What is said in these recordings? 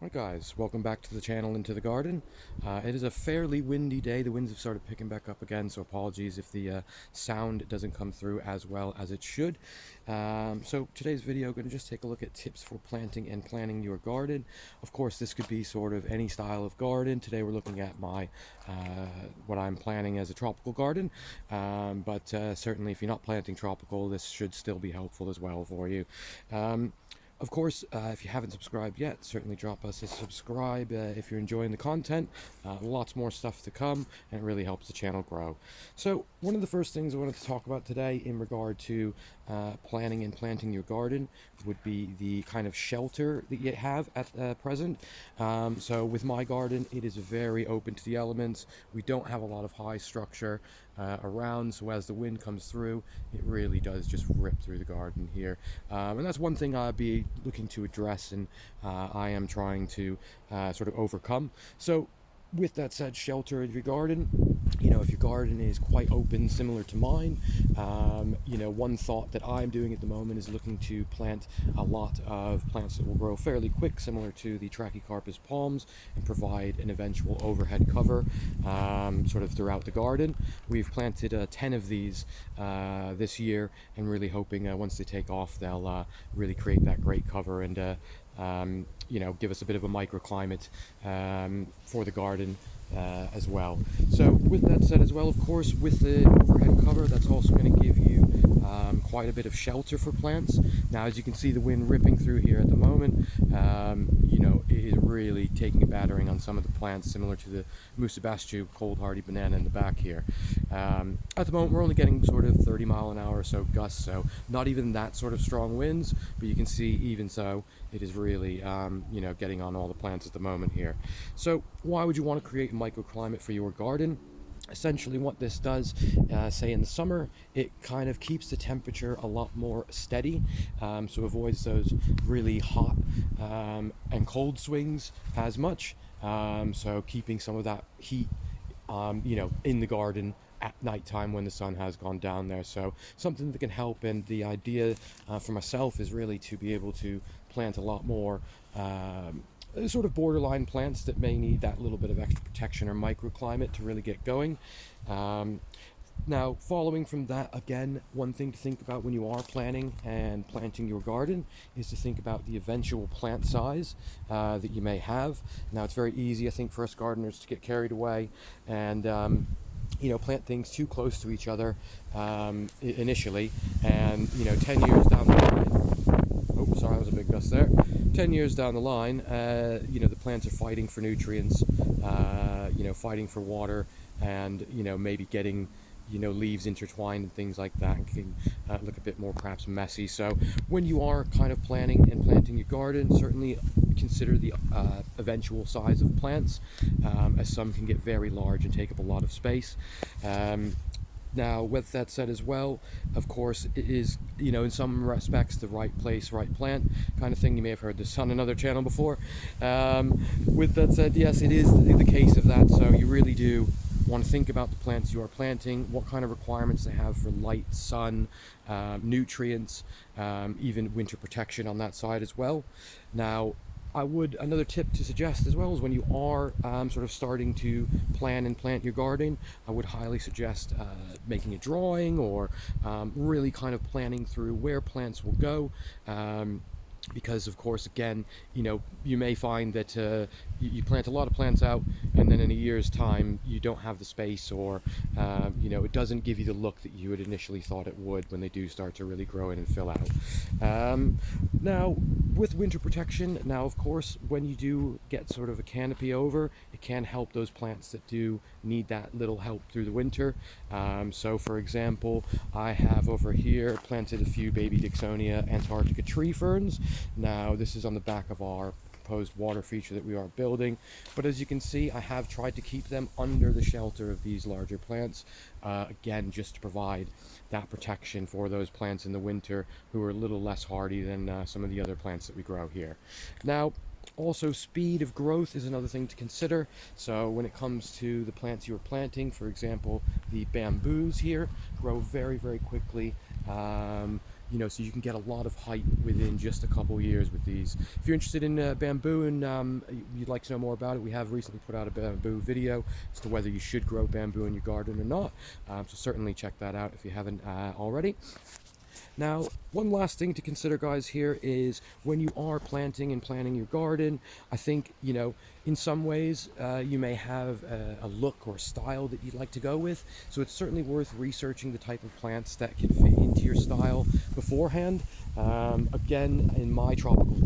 Hi guys, welcome back to the channel and to the garden. It is a fairly windy day. The winds have started picking back up again, so apologies if the sound doesn't come through as well as it should. So today's video, I'm going to just take a look at tips for planting and planning your garden. Of course, this could be sort of any style of garden. Today we're looking at what I'm planning as a tropical garden, but certainly if you're not planting tropical, this should still be helpful as well for you. Of course, if you haven't subscribed yet, certainly drop us a subscribe if you're enjoying the content. Lots more stuff to come, and it really helps the channel grow. So one of the first things I wanted to talk about today in regard to planning and planting your garden would be the kind of shelter that you have at present. So with my garden, it is very open to the elements. We don't have a lot of high structure around, so as the wind comes through, it really does just rip through the garden here. And that's one thing I'll be looking to address, and I am trying to sort of overcome. So with that said, shelter in your garden, if your garden is quite open, similar to mine, one thought that I'm doing at the moment is looking to plant a lot of plants that will grow fairly quick, similar to the Trachycarpus palms, and provide an eventual overhead cover sort of throughout the garden. We've planted 10 of these this year, and really hoping once they take off, they'll really create that great cover and give us a bit of a microclimate for the garden as well. So with that said as well, of course, with the overhead cover, that's also going to give you quite a bit of shelter for plants. Now, as you can see, the wind ripping through here at the moment, it is really taking a battering on some of the plants, similar to the Musabastu cold hardy banana in the back here. At the moment, we're only getting sort of 30-mile-an-hour or so gusts, so not even that sort of strong winds, but you can see even so, it is really, getting on all the plants at the moment here. So why would you want to create a microclimate for your garden? Essentially what this does, say in the summer, it kind of keeps the temperature a lot more steady, so avoids those really hot and cold swings as much, so keeping some of that heat in the garden at nighttime when the sun has gone down there. So something that can help, and the idea for myself is really to be able to plant a lot more sort of borderline plants that may need that little bit of extra protection or microclimate to really get going. Now, following from that, again, one thing to think about when you are planning and planting your garden is to think about the eventual plant size that you may have. Now, it's very easy, I think, for us gardeners to get carried away and plant things too close to each other initially, and 10 years down the line, oh, sorry, that was a big gust there. 10 years down the line, the plants are fighting for nutrients, fighting for water, and maybe getting leaves intertwined and things like that, and can look a bit more perhaps messy. So when you are kind of planning and planting your garden, certainly consider the eventual size of plants, as some can get very large and take up a lot of space. Now, with that said as well, of course, it is, in some respects, the right place, right plant kind of thing. You may have heard this on another channel before. With that said, yes, it is the case of that. So you really do want to think about the plants you are planting, what kind of requirements they have for light, sun, nutrients, even winter protection on that side as well. Now, another tip to suggest as well is when you are sort of starting to plan and plant your garden, I would highly suggest making a drawing, or really kind of planning through where plants will go. Because of course, again, you may find that you plant a lot of plants out, and then in a year's time you don't have the space, or it doesn't give you the look that you had initially thought it would when they do start to really grow in and fill out. Now, with winter protection, now of course, when you do get sort of a canopy over, it can help those plants that do need that little help through the winter. So for example, I have over here planted a few baby Dixonia Antarctica tree ferns. Now, this is on the back of our proposed water feature that we are building, but as you can see, I have tried to keep them under the shelter of these larger plants, again, just to provide that protection for those plants in the winter who are a little less hardy than some of the other plants that we grow here. Now, also, speed of growth is another thing to consider. So when it comes to the plants you're planting, for example, the bamboos here grow very, very quickly. so you can get a lot of height within just a couple years with these. If you're interested in bamboo and you'd like to know more about it, we have recently put out a bamboo video as to whether you should grow bamboo in your garden or not. So certainly check that out if you haven't already. Now, one last thing to consider, guys, here is when you are planting and planning your garden, I think, in some ways you may have a look or style that you'd like to go with. So it's certainly worth researching the type of plants that can fit into your style beforehand. Again, in my tropical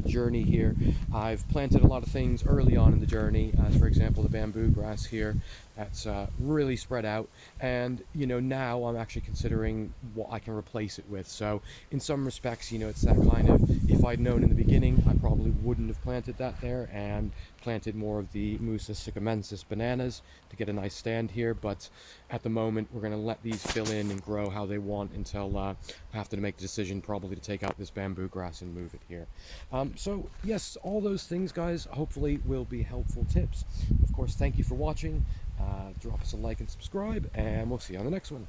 journey here, I've planted a lot of things early on in the journey, as for example the bamboo grass here that's really spread out, and now I'm actually considering what I can replace it with. So in some respects, it's that kind of, if I'd known in the beginning, I probably wouldn't have planted that there and planted more of the Musa sycamensis bananas to get a nice stand here. But at the moment, we're going to let these fill in and grow how they want until I have to make the decision probably to take out this bamboo grass and move it here. So yes, all those things, guys, hopefully will be helpful tips. Of course, thank you for watching. Drop us a like and subscribe, and we'll see you on the next one.